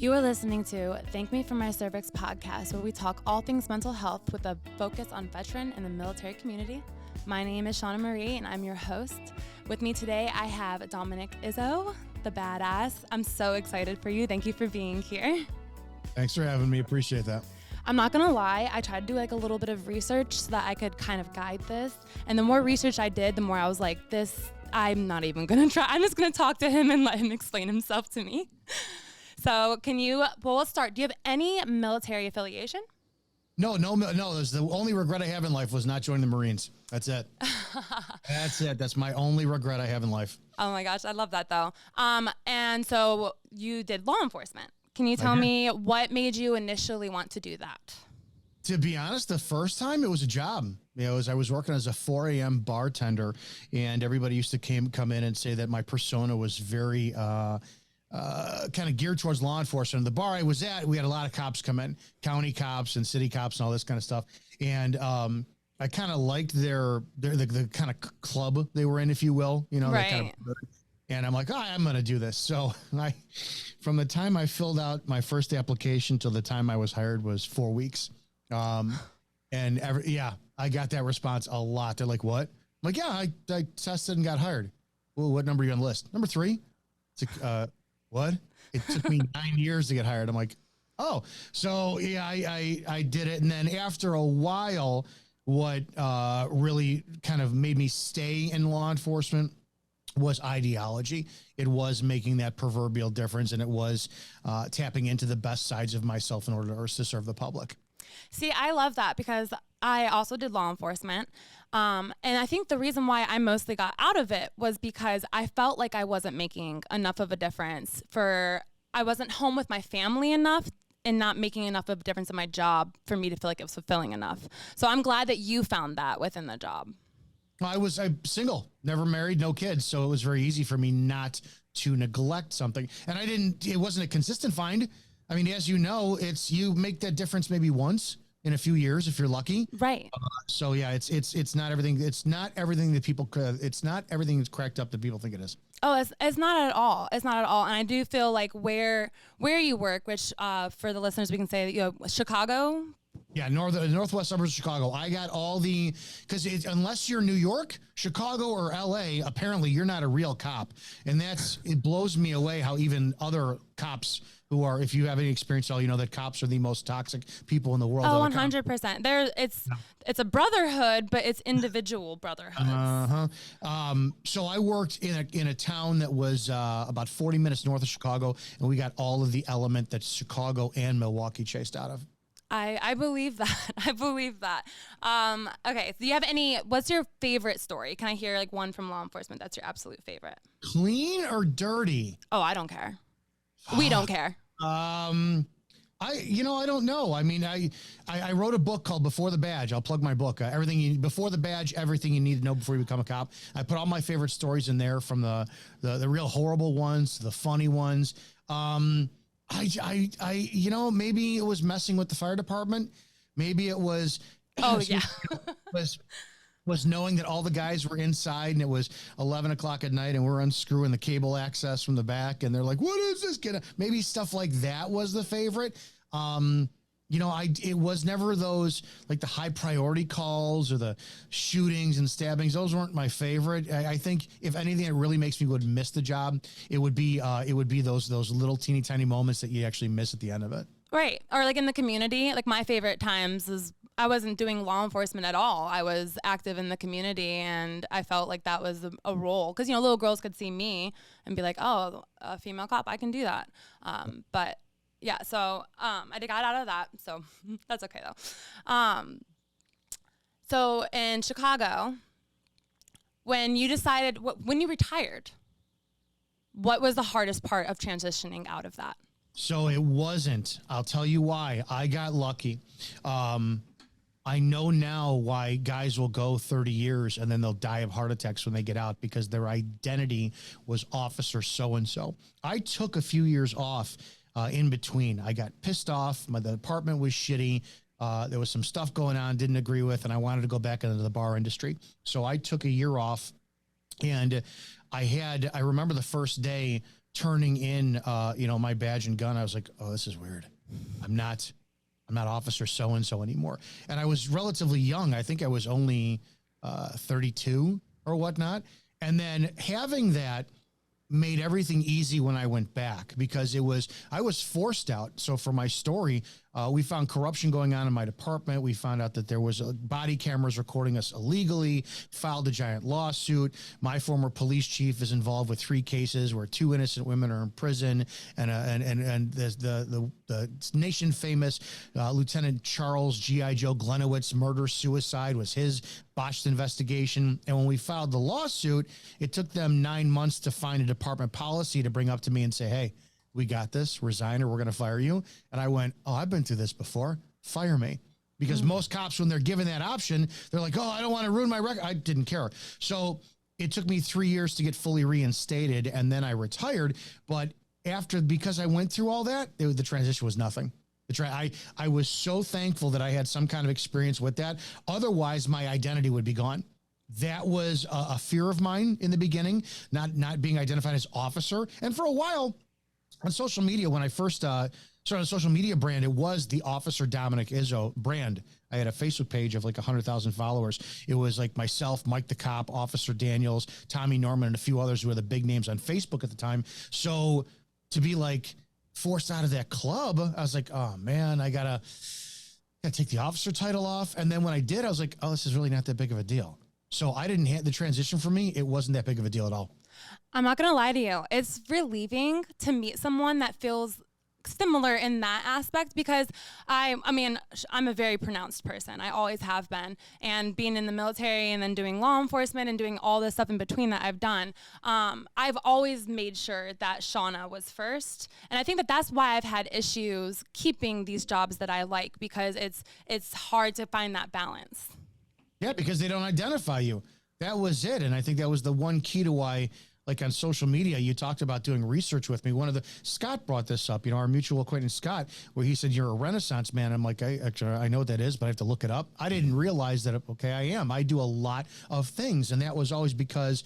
You are listening to Thank Me for My Cervix podcast, where we talk all things mental health with a focus on veteran and the military community. My name is Shauna Marie, and I'm your host. With me today, I have Dominick Izzo, the badass. I'm so excited for you. Thank you for being here. Thanks for having me. Appreciate that. I'm not gonna lie, I tried to do a little bit of research so that I could kind of guide this. And the more research I did, the more I was like, I'm not even gonna try. I'm just gonna talk to him and let him explain himself to me. So let's start. Do you have any military affiliation? No. The only regret I have in life was not joining the Marines. That's it. That's it. That's my only regret I have in life. Oh my gosh, I love that though. And so you did law enforcement. Can you tell me what made you initially want to do that? To be honest, the first time it was a job. I was working as a 4 a.m. bartender, and everybody used to come in and say that my persona was very kind of geared towards law enforcement. The bar I was at, we had a lot of cops come in, county cops and city cops and all this kind of stuff. And I kind of liked the kind of club they were in, if you will. Right. Kind of, and I'm like, I'm going to do this. So from the time I filled out my first application till the time I was hired was 4 weeks. I got that response a lot. They're like, what? I'm like, I tested and got hired. Well, what number are you on the list? Number 3. It's like, what? It took me 9 years to get hired. I'm like, oh, so yeah, I did it. And then after a while, what really kind of made me stay in law enforcement was ideology. It was making that proverbial difference, and it was tapping into the best sides of myself in order to serve the public. See, I love that because I also did law enforcement. And I think the reason why I mostly got out of it was because I felt like I wasn't making enough of a difference. I wasn't home with my family enough and not making enough of a difference in my job for me to feel like it was fulfilling enough. So I'm glad that you found that within the job. I'm single, never married, no kids. So it was very easy for me not to neglect something. And it wasn't a consistent find. I mean, as you know, you make that difference maybe once in a few years if you're lucky. Right. So yeah, it's not everything. It's not everything that people could. It's not everything that's cracked up that people think it is. Oh, it's not at all. It's not at all. And I do feel like where you work, which for the listeners, we can say, Chicago. Yeah, northwest suburbs of Chicago. I got all because unless you're New York, Chicago, or LA, apparently you're not a real cop. And it blows me away how even other cops who are, if you have any experience at all, you know that cops are the most toxic people in the world. Oh, 100%. It's a brotherhood, but it's individual brotherhoods. So I worked in a town that was about 40 minutes north of Chicago, and we got all of the element that Chicago and Milwaukee chased out of. I believe that. I believe that. Okay. So do you have what's your favorite story? Can I hear one from law enforcement that's your absolute favorite? Clean or dirty? Oh, I don't care. We don't care. I don't know. I mean, I wrote a book called Before the Badge. I'll plug my book. Before the Badge, everything you need to know before you become a cop. I put all my favorite stories in there, from the real horrible ones to the funny ones. Maybe it was messing with the fire department. Maybe it was, was knowing that all the guys were inside and it was 11 o'clock at night and we're unscrewing the cable access from the back. And they're like, what is this? Maybe stuff like that was the favorite. It was never those like the high priority calls or the shootings and stabbings. Those weren't my favorite. I think if anything that really makes me would miss the job, it would be those little teeny tiny moments that you actually miss at the end of it. Right. Or in the community, my favorite times is I wasn't doing law enforcement at all. I was active in the community, and I felt like that was a role because, little girls could see me and be like, oh, a female cop, I can do that. But yeah, so I got out of that, so that's okay though. So in Chicago, when you retired, what was the hardest part of transitioning out of that? So it wasn't. I'll tell you why. I got lucky. I know now why guys will go 30 years and then they'll die of heart attacks when they get out, because their identity was officer so-and-so. I took a few years off in between. I got pissed off. The department was shitty. There was some stuff going on, didn't agree with, and I wanted to go back into the bar industry. So I took a year off, and I remember the first day turning in, my badge and gun, I was like, oh, this is weird. I'm not officer so-and-so anymore. And I was relatively young. I think I was only 32 or whatnot. And then having that made everything easy when I went back, because I was forced out. So for my story, we found corruption going on in my department. We found out that there was body cameras recording us illegally, filed a giant lawsuit. My former police chief is involved with 3 cases where 2 innocent women are in prison, and the nation famous Lieutenant Charles G.I. Joe Glenowitz murder-suicide was his botched investigation. And when we filed the lawsuit, it took them 9 months to find a department policy to bring up to me and say, hey, we got this, resign or we're going to fire you. And I went, oh, I've been through this before. Fire me. Because most cops, when they're given that option, they're like, oh, I don't want to ruin my record. I didn't care. So it took me 3 years to get fully reinstated, and then I retired. But because I went through all that, the transition was nothing. I was so thankful that I had some kind of experience with that. Otherwise, my identity would be gone. That was a fear of mine in the beginning, not being identified as officer. And for a while on social media, when I first started a social media brand, it was the Officer Dominick Izzo brand. I had a Facebook page of like 100,000 followers. It was like myself, Mike the Cop, Officer Daniels, Tommy Norman, and a few others who were the big names on Facebook at the time. So to be like forced out of that club, I was like, oh man, I gotta take the officer title off. And then when I did, I was like, oh, this is really not that big of a deal. So I didn't have the transition for me. It wasn't that big of a deal at all. I'm not going to lie to you. It's relieving to meet someone that feels similar in that aspect, because I'm a very pronounced person. I always have been. And being in the military and then doing law enforcement and doing all this stuff in between that I've done, I've always made sure that Shauna was first. And I think that that's why I've had issues keeping these jobs that I like, because it's hard to find that balance. Yeah, because they don't identify you. That was it. And I think that was the one key to why, like on social media, you talked about doing research with me. Scott brought this up, our mutual acquaintance, Scott, where he said, you're a Renaissance man. I'm like, I know what that is, but I have to look it up. I didn't realize that. Okay, I am. I do a lot of things. And that was always because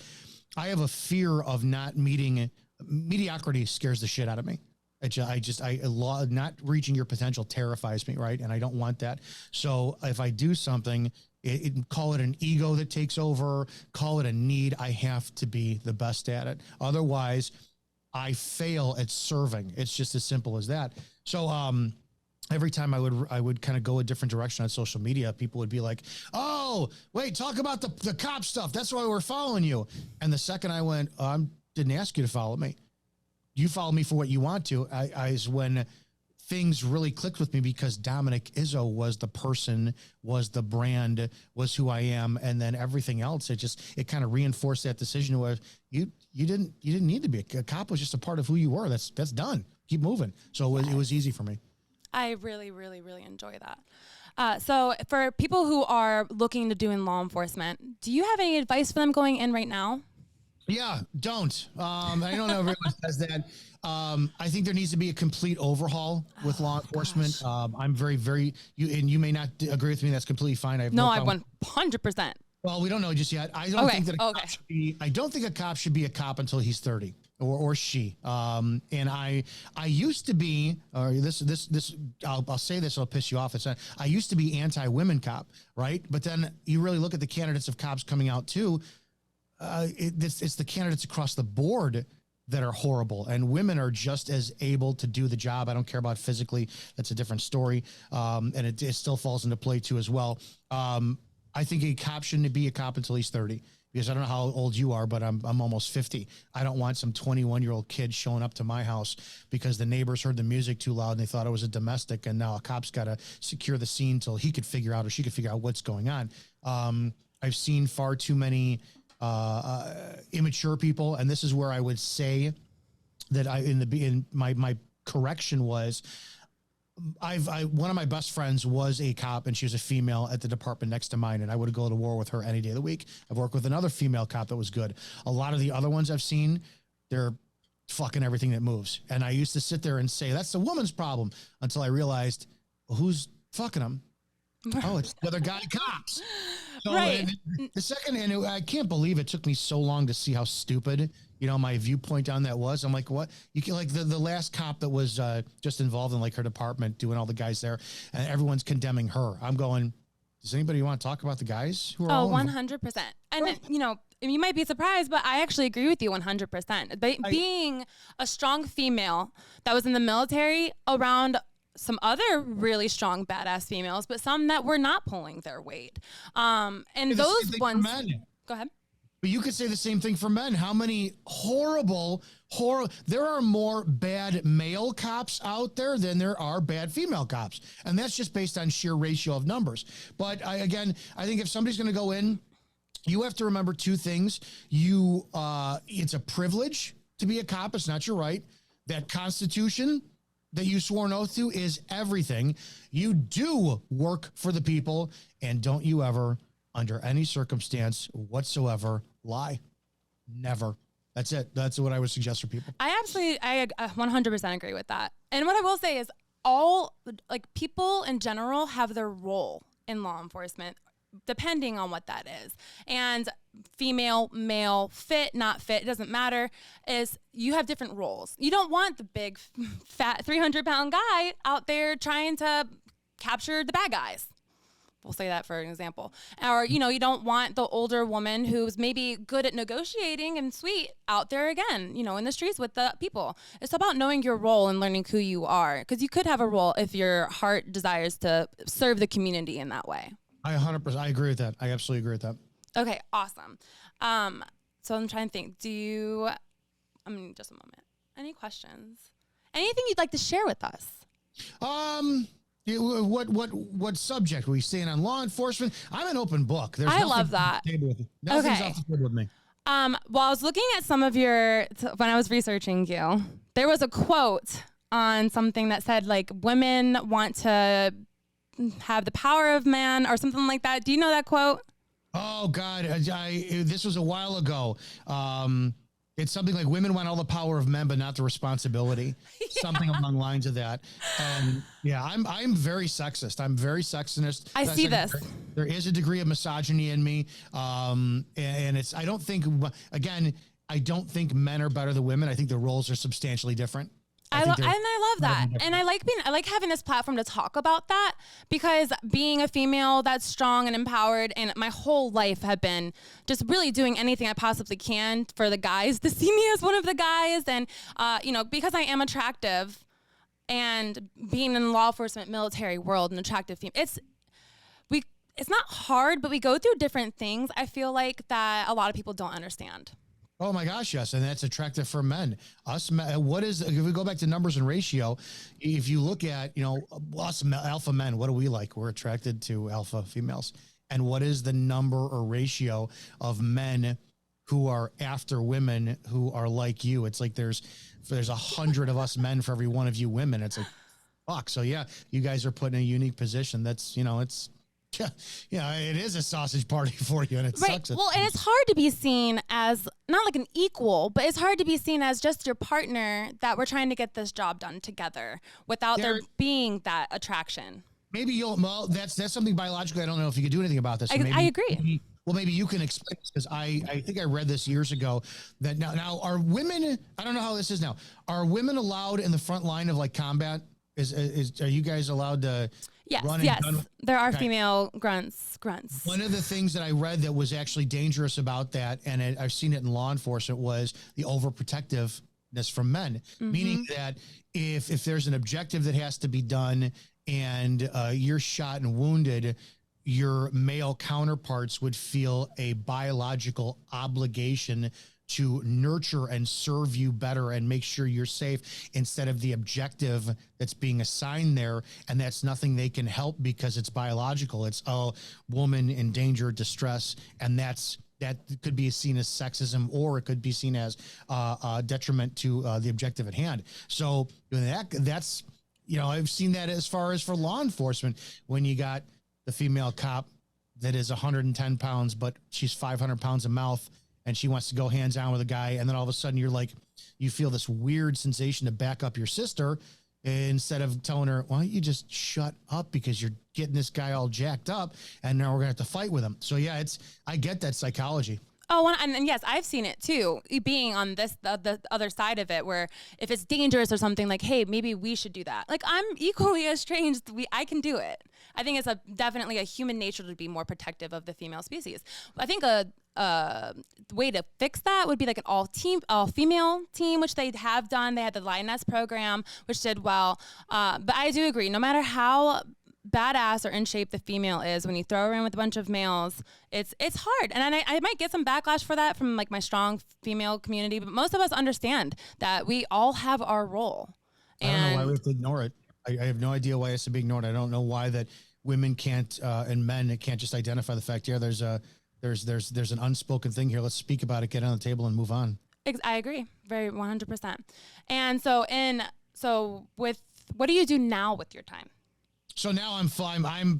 I have a fear of not meeting. Mediocrity scares the shit out of me. Not reaching your potential terrifies me. Right. And I don't want that. So if I do something, call it an ego that takes over, call it a need, I have to be the best at it. Otherwise, I fail at serving. It's just as simple as that. So every time I would kind of go a different direction on social media, people would be like, oh, wait, talk about the cop stuff. That's why we're following you. And the second I went, I didn't ask you to follow me. You follow me for what you want to. Is when things really clicked with me, because Dominick Izzo was the person, was the brand, was who I am. And then everything else, it kind of reinforced that decision where you didn't need to be a cop. Was just a part of who you were. That's done. Keep moving. So it was easy for me. I really, really, really enjoy that. So for people who are looking to do in law enforcement, do you have any advice for them going in right now? Yeah, don't. I don't know if everyone says that. I think there needs to be a complete overhaul with law enforcement. I'm very, very, you may not agree with me. That's completely fine. I 100%. Well, we don't know just yet. I don't think that I don't think a cop should be a cop until he's 30 or she. And I used to be, or I'll say this, I'll piss you off. I used to be anti-women cop, right? But then you really look at the candidates of cops coming out too. It's the candidates across the board that are horrible, and women are just as able to do the job. I don't care about physically. That's a different story. And it still falls into play too as well. I think a cop shouldn't be a cop until he's 30, because I don't know how old you are, but I'm almost 50. I don't want some 21-year-old kid showing up to my house because the neighbors heard the music too loud and they thought it was a domestic. And now a cop's got to secure the scene till he could figure out, or she could figure out what's going on. I've seen far too many immature people. And this is where I would say that my correction was, one of my best friends was a cop, and she was a female at the department next to mine. And I would go to war with her any day of the week. I've worked with another female cop that was good. A lot of the other ones I've seen, they're fucking everything that moves. And I used to sit there and say, that's the woman's problem, until I realized, well, who's fucking them? Oh, it's the other guy cops. So right. The second, and I can't believe it took me so long to see how stupid my viewpoint on that was. I'm like, what? You can like the last cop that was just involved in like her department doing all the guys there, and everyone's condemning her. I'm going, does anybody want to talk about the guys who are all 100%. And, you might be surprised, but I actually agree with you 100%. Being a strong female that was in the military around some other really strong, badass females, but some that were not pulling their weight. And those ones... Go ahead. But you could say the same thing for men. How many horrible, there are more bad male cops out there than there are bad female cops. And that's just based on sheer ratio of numbers. But I think if somebody's going to go in, you have to remember two things. It's a privilege to be a cop. It's not your right. That Constitution that you swore an oath to is everything. You do work for the people, and don't you ever, under any circumstance whatsoever, lie. Never. That's it. That's what I would suggest for people. I 100% agree with that. And what I will say is all people in general have their role in law enforcement, depending on what that is. And female, male, fit, not fit, it doesn't matter, is you have different roles. You don't want the big, fat, 300-pound guy out there trying to capture the bad guys. We'll say that for an example. Or, you don't want the older woman who's maybe good at negotiating and sweet out there again, in the streets with the people. It's about knowing your role and learning who you are, because you could have a role if your heart desires to serve the community in that way. I 100%. I agree with that. I absolutely agree with that. Okay, awesome. So I'm trying to think. Just a moment. Any questions? Anything you'd like to share with us? What subject? Were we staying on law enforcement? I'm an open book. I love that. Nothing's off the table with me. Well, I was looking at some of when I was researching you, there was a quote on something that said like women want to have the power of man or something like that. Do you know that quote? Oh God. This was a while ago. It's something like women want all the power of men, but not the responsibility. Yeah. Something along the lines of that. And yeah, I'm very sexist. I'm very sexist. I see this. There is a degree of misogyny in me. And I don't think men are better than women. I think the roles are substantially different. I love that. And I like having this platform to talk about that, because being a female that's strong and empowered, and my whole life have been just really doing anything I possibly can for the guys to see me as one of the guys. And, because I am attractive and being in the law enforcement military world, an attractive female, it's not hard, but we go through different things. I feel like that a lot of people don't understand. Oh my gosh, yes, and that's attractive for men. Us, if we go back to numbers and ratio, if you look at, us alpha men, what do we like? We're attracted to alpha females. And what is the number or ratio of men who are after women who are like you? It's like there's 100 of us men for every one of you women. It's like, fuck. So yeah, you guys are put in a unique position. That's, it is a sausage party for you, and it sucks. Well, and it's hard to be seen as not like an equal, but it's hard to be seen as just your partner that we're trying to get this job done together without there being that attraction. Maybe that's something biologically. I don't know if you could do anything about this. So I agree. Maybe you can explain this, because I think I read this years ago that now are women, I don't know how this is now. Are women allowed in the front line of like combat? Are you guys allowed to? Yes, there are female grunts. One of the things that I read that was actually dangerous about that, and I've seen it in law enforcement, was the overprotectiveness from men, meaning that if there's an objective that has to be done and you're shot and wounded, your male counterparts would feel a biological obligation to nurture and serve you better and make sure you're safe, instead of the objective that's being assigned there. And that's nothing they can help, because it's biological. It's a woman in danger, distress. And that could be seen as sexism, or it could be seen as a detriment to the objective at hand. So that's, I've seen that as far as for law enforcement, when you got the female cop that is 110 pounds, but she's 500 pounds of mouth, and she wants to go hands on with a guy. And then all of a sudden you feel this weird sensation to back up your sister, instead of telling her, why don't you just shut up, because you're getting this guy all jacked up and now we're gonna have to fight with him. So yeah, I get that psychology. Oh, and yes, I've seen it too. Being on the other side of it, where if it's dangerous or something, like, hey, maybe we should do that. Like, I'm equally as trained. I can do it. I think it's definitely a human nature to be more protective of the female species. I think a way to fix that would be like an all female team, which they have done. They had the Lioness program, which did well. But I do agree, no matter how badass or in shape the female is, when you throw her in with a bunch of males, it's hard. And I might get some backlash for that from like my strong female community, but most of us understand that we all have our role. I don't know why we have to ignore it. I have no idea why it's to be ignored. I don't know why that women can't and men can't just identify the fact, yeah, there's an unspoken thing here. Let's speak about it, get on the table, and move on. I agree, very 100%. And so with what do you do now with your time? So now I'm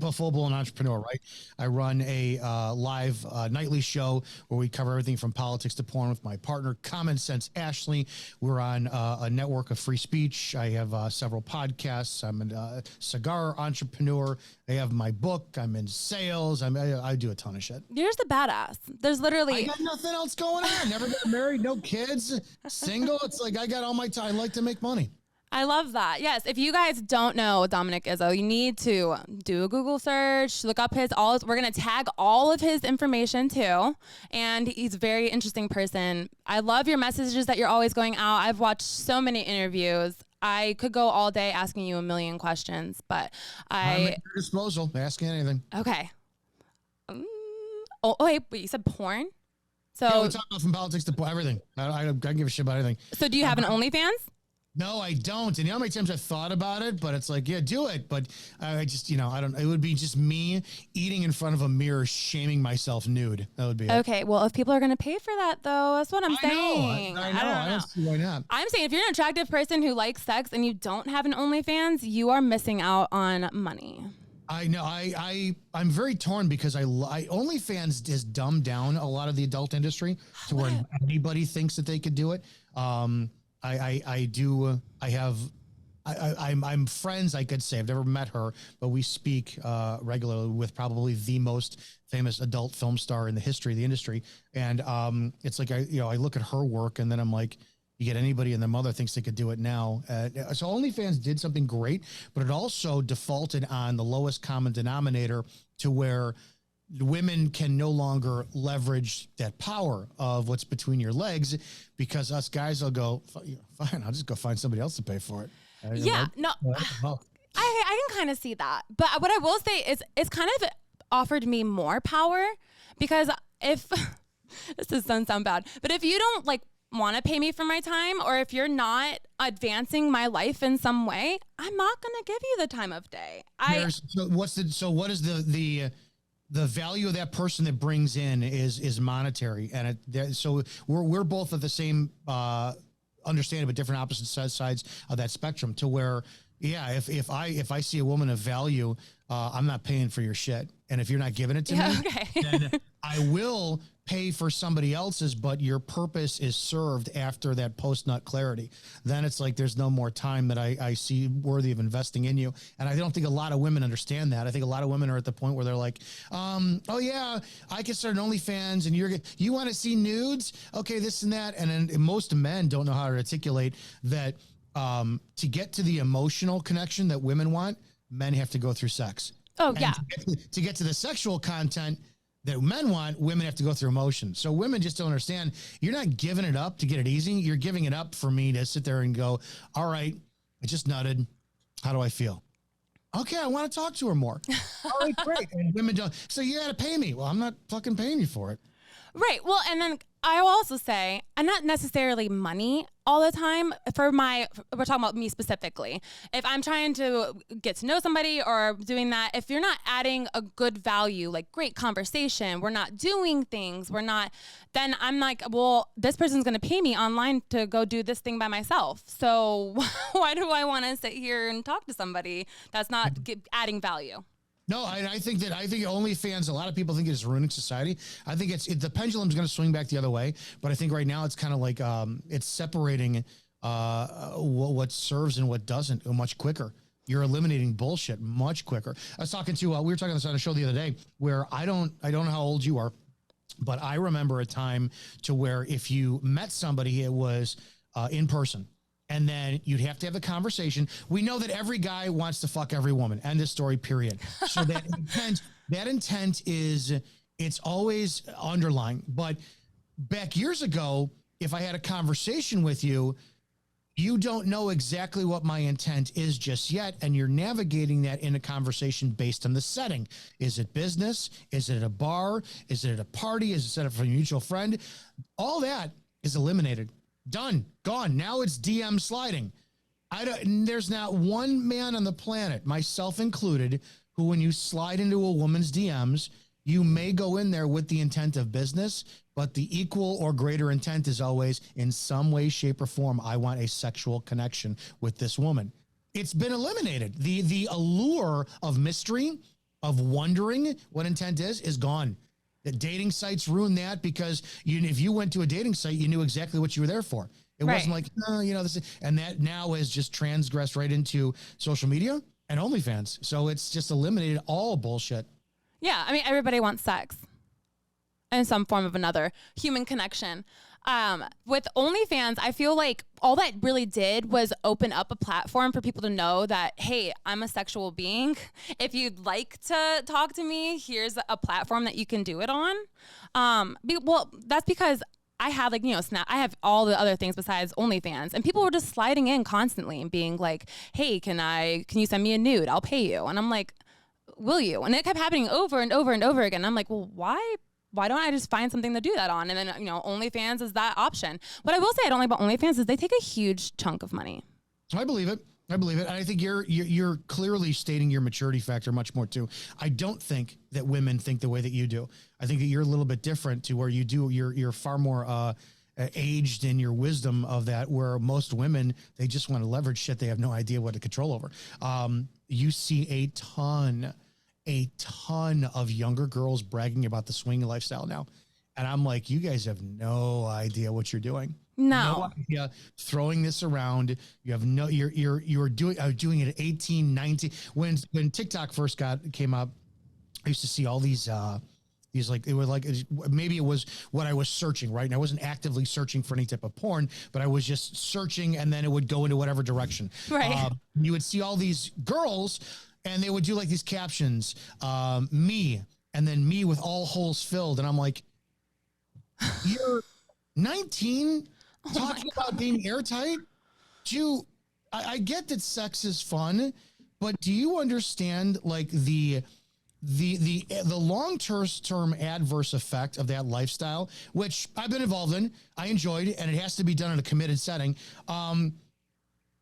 a full-blown entrepreneur, right? I run a live nightly show where we cover everything from politics to porn with my partner, Common Sense Ashley. We're on a network of free speech. I have several podcasts. I'm a cigar entrepreneur. I have my book. I'm in sales. I do a ton of shit. You're just a badass. There's literally... I got nothing else going on. Never got married, no kids, single. It's like I got all my time. I like to make money. I love that. Yes. If you guys don't know Dominick Izzo, you need to do a Google search, look up we're going to tag all of his information too. And he's a very interesting person. I love your messages that you're always going out. I've watched so many interviews. I could go all day asking you a million questions, but I'm at your disposal. Ask me anything. Okay. Wait, you said porn? So yeah, we talk about from politics to everything. I don't give a shit about anything. So do you have an OnlyFans? No, I don't. And you know how many times I've thought about it, but it's like, yeah, do it. But I just, I don't, it would be just me eating in front of a mirror, shaming myself nude. That would be it. Okay. Well, if people are going to pay for that though, that's what I'm saying. I know. I don't see why not. I'm saying if you're an attractive person who likes sex and you don't have an OnlyFans, you are missing out on money. I know. I'm very torn because OnlyFans has dumbed down a lot of the adult industry to where anybody thinks that they could do it. I'm friends, I could say. I've never met her, but we speak regularly with probably the most famous adult film star in the history of the industry. And it's like, I look at her work and then I'm like, you get anybody and their mother thinks they could do it now. So OnlyFans did something great, but it also defaulted on the lowest common denominator to where women can no longer leverage that power of what's between your legs, because us guys will go, fine, I'll just go find somebody else to pay for it. I can kind of see that. But what I will say is it's kind of offered me more power, because if this doesn't sound bad, but if you don't like want to pay me for my time, or if you're not advancing my life in some way, I'm not going to give you the time of day. What is the value of that person that brings in is monetary, and so we're both at the same understanding, but different opposite sides of that spectrum. To where, yeah, if I see a woman of value, I'm not paying for your shit, and if you're not giving it to me, then I will pay for somebody else's, but your purpose is served after that post-nut clarity. Then it's like there's no more time that I see worthy of investing in you. And I don't think a lot of women understand that. I think a lot of women are at the point where they're like, oh yeah, I can start an OnlyFans and you want to see nudes? Okay, this and that. And then most men don't know how to articulate that to get to the emotional connection that women want, men have to go through sex. Oh, and yeah. To get to the sexual content that men want, women have to go through emotion. So women just don't understand. You're not giving it up to get it easy. You're giving it up for me to sit there and go, all right, I just nutted. How do I feel? Okay, I want to talk to her more. All right, great. And women don't. So you got to pay me. Well, I'm not fucking paying you for it. Right. Well, and then I will also say, and not necessarily money all the time we're talking about me specifically. If I'm trying to get to know somebody or doing that, if you're not adding a good value, like great conversation, we're not doing things, then I'm like, well, this person's going to pay me online to go do this thing by myself. So why do I want to sit here and talk to somebody that's not adding value? No, I think OnlyFans, a lot of people think it's ruining society. I think the pendulum's going to swing back the other way. But I think right now it's kind of like it's separating what serves and what doesn't much quicker. You're eliminating bullshit much quicker. I was talking to we were talking on a show the other day where I don't know how old you are, But I remember a time to where if you met somebody, it was in person. And then you'd have to have a conversation. We know that every guy wants to fuck every woman. End of story, period. So that intent is, it's always underlying. But back years ago, if I had a conversation with you, you don't know exactly what my intent is just yet, and you're navigating that in a conversation based on the setting. Is it business? Is it at a bar? Is it at a party? Is it set up for a mutual friend? All that is eliminated. Done. Gone. Now it's DM sliding. There's not one man on the planet, myself included, who when you slide into a woman's DMs, you may go in there with the intent of business, but the equal or greater intent is always in some way, shape, or form, I want a sexual connection with this woman. It's been eliminated. The allure of mystery, of wondering what intent is gone. The dating sites ruined that because if you went to a dating site, you knew exactly what you were there for. It wasn't like, oh, and that now has just transgressed right into social media and OnlyFans. So it's just eliminated all bullshit. Yeah, I mean, everybody wants sex in some form of another, human connection. With OnlyFans, I feel like all that really did was open up a platform for people to know that, hey, I'm a sexual being. If you'd like to talk to me, here's a platform that you can do it on. Well, that's because I have Snap. I have all the other things besides OnlyFans, and people were just sliding in constantly and being like, hey, can you send me a nude? I'll pay you. And I'm like, will you? And it kept happening over and over and over again. I'm like, well, why don't I just find something to do that on? And then, OnlyFans is that option. What I will say I don't like about OnlyFans is they take a huge chunk of money. I believe it. I think you're clearly stating your maturity factor much more too. I don't think that women think the way that you do. I think that you're a little bit different to where you're far more aged in your wisdom of that, where most women, they just want to leverage shit they have no idea what to control over. You see a ton of younger girls bragging about the swinging lifestyle now. And I'm like, you guys have no idea what you're doing. No idea throwing this around. You have you're doing it at 18, 19. When TikTok first came up, I used to see all these maybe it was what I was searching, right? And I wasn't actively searching for any type of porn, but I was just searching, and then it would go into whatever direction. Right. You would see all these girls, and they would do like these captions, me, and then me with all holes filled. And I'm like, you're 19 talking about being airtight? I get that sex is fun, but do you understand like the long-term adverse effect of that lifestyle, which I've been involved in, I enjoyed, and it has to be done in a committed setting.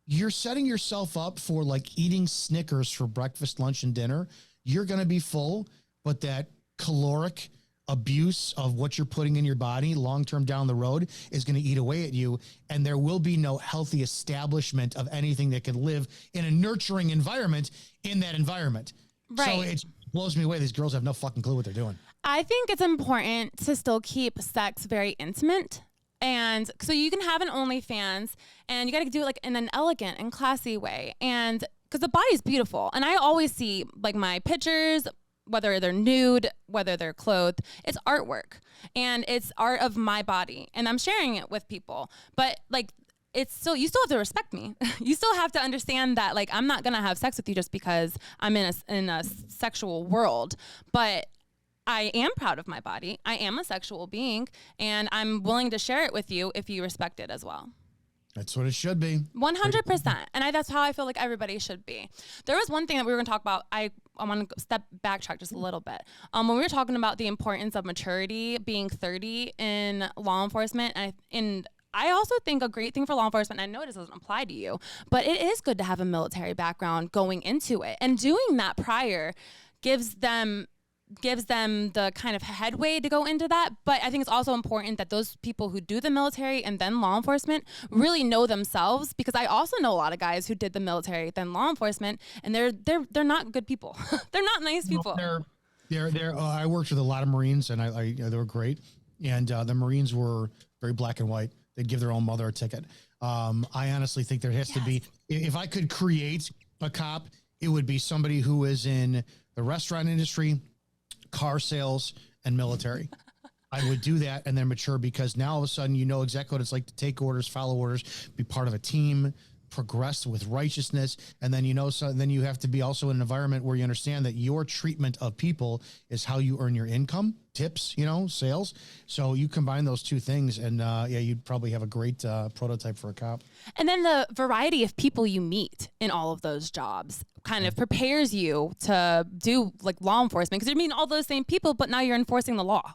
You're setting yourself up for like eating Snickers for breakfast, lunch, and dinner. You're going to be full, but that caloric abuse of what you're putting in your body long-term down the road is going to eat away at you. And there will be no healthy establishment of anything that can live in a nurturing environment in that environment. Right. So it blows me away. These girls have no fucking clue what they're doing. I think it's important to still keep sex very intimate. And so you can have an OnlyFans, and you got to do it like in an elegant and classy way. And because the body's beautiful. And I always see like my pictures, whether they're nude, whether they're clothed, it's artwork, and it's art of my body, and I'm sharing it with people. But like, you still have to respect me. You still have to understand that like, I'm not going to have sex with you just because I'm in a sexual world, but I am proud of my body. I am a sexual being, and I'm willing to share it with you if you respect it as well. That's what it should be. 100%. And that's how I feel like everybody should be. There was one thing that we were going to talk about. I want to backtrack just a little bit. When we were talking about the importance of maturity, being 30 in law enforcement, and I also think a great thing for law enforcement, I know it doesn't apply to you, but it is good to have a military background going into it. And doing that prior gives them the kind of headway to go into that. But I think it's also important that those people who do the military and then law enforcement really know themselves, because I also know a lot of guys who did the military then law enforcement, and they're not good people. They're not nice people. I worked with a lot of Marines, and they were great. And the Marines were very black and white. They'd give their own mother a ticket. I honestly think there has to be, if I could create a cop, it would be somebody who is in the restaurant industry, car sales, and military. I would do that and then mature, because now all of a sudden, you know exactly what it's like to take orders, follow orders, be part of a team, progress with righteousness. And then, so then you have to be also in an environment where you understand that your treatment of people is how you earn your income, tips, sales. So you combine those two things, and you'd probably have a great prototype for a cop. And then the variety of people you meet in all of those jobs kind of prepares you to do like law enforcement, because you're meeting all those same people, but now you're enforcing the law.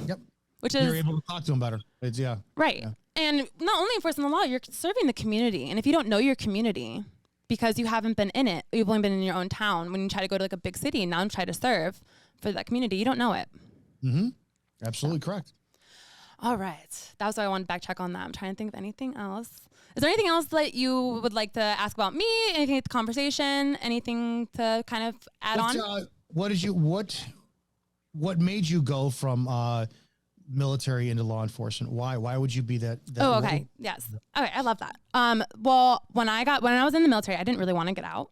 Yep. Which is, you're able to talk to them better. It's right. Yeah. And not only enforcing the law, you're serving the community. And if you don't know your community because you haven't been in it, you've only been in your own town, when you try to go to like a big city and now try to serve for that community, you don't know it. Mm-hmm. Absolutely correct. All right. That was why I wanted to backtrack on that. I'm trying to think of anything else. Is there anything else that you would like to ask about me? Anything at the conversation? Anything to kind of add on? What made you go from military into law enforcement? Why would you be that oh, okay. Yes. Okay. I love that. Well, when I was in the military, I didn't really want to get out.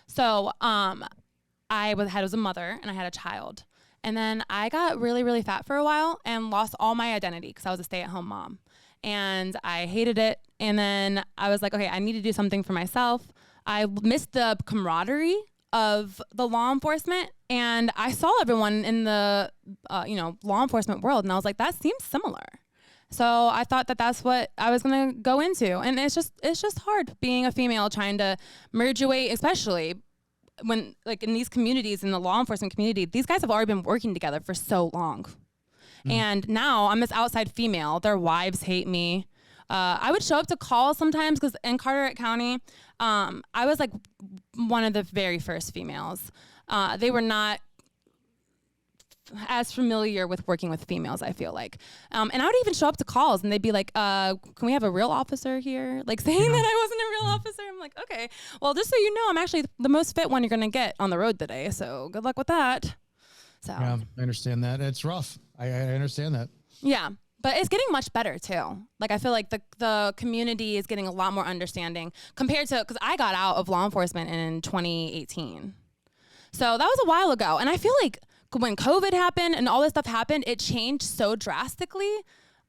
So, I was a mother and I had a child, and then I got really, really fat for a while and lost all my identity because I was a stay-at-home mom, and I hated it. And then I was like, okay, I need to do something for myself. I missed the camaraderie of the law enforcement, and I saw everyone in the law enforcement world, and I was like, that seems similar. So I thought that that's what I was going to go into. And it's just hard being a female, trying to merge your way, especially when, like, in these communities, in the law enforcement community, these guys have already been working together for so long. And now I'm this outside female. Their wives hate me. I would show up to calls sometimes, because in Carteret County, I was like one of the very first females. They were not as familiar with working with females, I feel like. And I would even show up to calls and they'd be like, can we have a real officer here? Like, saying that I wasn't a real officer. I'm like, okay, well, just so you know, I'm actually the most fit one you're going to get on the road today. So good luck with that. So yeah, I understand that. It's rough. I understand that. Yeah. But it's getting much better too. Like, I feel like the community is getting a lot more understanding compared to, because I got out of law enforcement in 2018. So that was a while ago. And I feel like when COVID happened and all this stuff happened, it changed so drastically.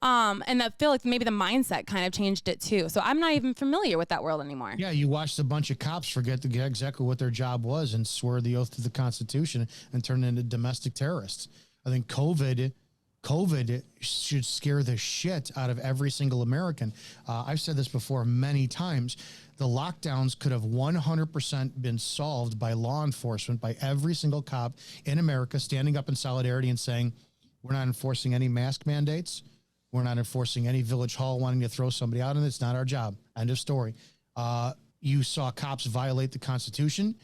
And I feel like maybe the mindset kind of changed it too. So I'm not even familiar with that world anymore. Yeah, you watched a bunch of cops forget to get exactly what their job was and swear the oath to the Constitution and turn into domestic terrorists. I think COVID should scare the shit out of every single American. I've said this before many times. The lockdowns could have 100% been solved by law enforcement, by every single cop in America standing up in solidarity and saying, we're not enforcing any mask mandates. We're not enforcing any village hall wanting to throw somebody out, and it's not our job. End of story. You saw cops violate the Constitution.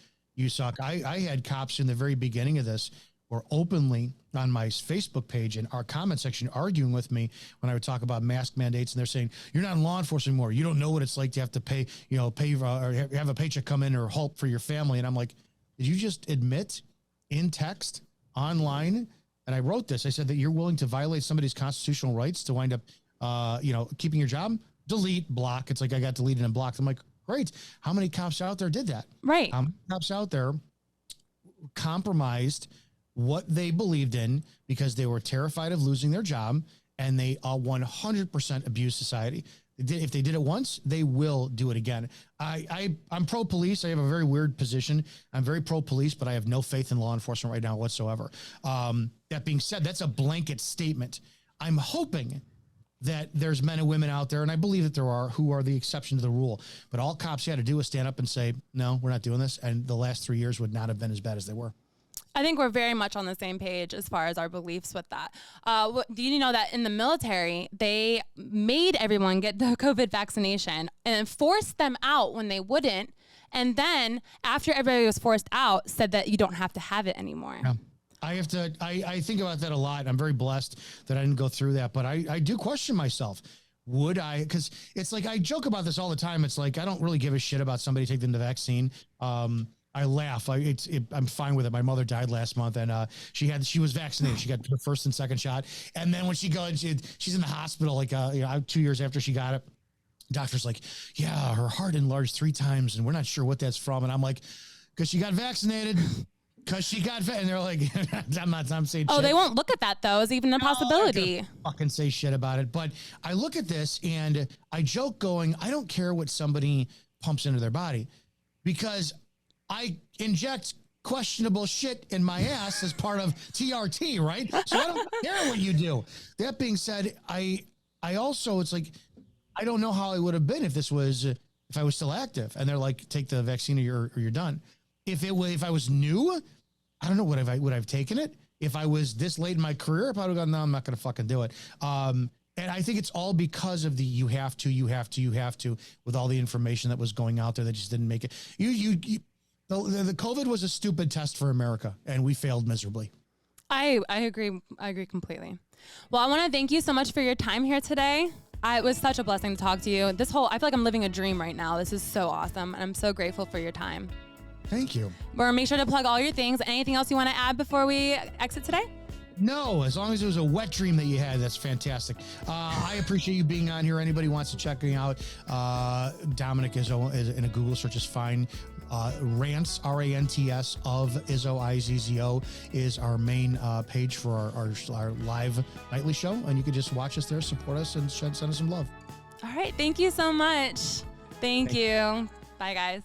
I had cops in the very beginning of this were openly on my Facebook page and our comment section arguing with me when I would talk about mask mandates, and they're saying, you're not in law enforcement anymore. You don't know what it's like to have to pay or have a paycheck come in or help for your family. And I'm like, did you just admit in text online? And I wrote this, I said that you're willing to violate somebody's constitutional rights to wind up, keeping your job? Delete, block. It's like, I got deleted and blocked. I'm like, great. How many cops out there did that? Right. How many cops out there compromised what they believed in because they were terrified of losing their job, and they 100% abuse society. If they did it once, they will do it again. I'm pro-police. I have a very weird position. I'm very pro-police, but I have no faith in law enforcement right now whatsoever. That being said, that's a blanket statement. I'm hoping that there's men and women out there, and I believe that there are, who are the exception to the rule. But all cops had to do was stand up and say, no, we're not doing this. And the last 3 years would not have been as bad as they were. I think we're very much on the same page as far as our beliefs with that. Do you know that in the military, they made everyone get the COVID vaccination and forced them out when they wouldn't. And then after everybody was forced out, said that you don't have to have it anymore. Yeah. I think about that a lot. I'm very blessed that I didn't go through that, but I do question myself. Would I? Because it's like, I joke about this all the time. It's like, I don't really give a shit about somebody taking the vaccine. I laugh. I'm fine with it. My mother died last month, and she was vaccinated. She got her first and second shot, and then when she goes, she's in the hospital 2 years after she got it. Doctor's like, yeah, her heart enlarged 3 times, and we're not sure what that's from. And I'm like, because she got vaccinated. Because she got fat, and they're like, I'm saying Oh, shit. they won't look at that, though, as even a possibility. Fucking say shit about it. But I look at this, and I joke going, I don't care what somebody pumps into their body, because I inject questionable shit in my ass as part of TRT, right? So I don't care what you do. That being said, I also, it's like, I don't know how I would have been if I was still active, and they're like, take the vaccine or you're done. If I was new, I don't know, would I've taken it? If I was this late in my career, I probably would have gone, no, I'm not going to fucking do it. And I think it's all because of the you have to, with all the information that was going out there that just didn't make it. The COVID was a stupid test for America, and we failed miserably. I agree. I agree completely. Well, I want to thank you so much for your time here today. It was such a blessing to talk to you. I feel like I'm living a dream right now. This is so awesome. And I'm so grateful for your time. Thank you. We're make sure to plug all your things. Anything else you want to add before we exit today? No, as long as it was a wet dream that you had, that's fantastic. I appreciate you being on here. Anybody wants to check me out, Dominick Izzo is in a Google search is fine. Rants, R-A-N-T-S, of Izzo, I-Z-Z-O, is our main page for our live nightly show. And you can just watch us there, support us, and send us some love. All right. Thank you so much. Thank you. Bye, guys.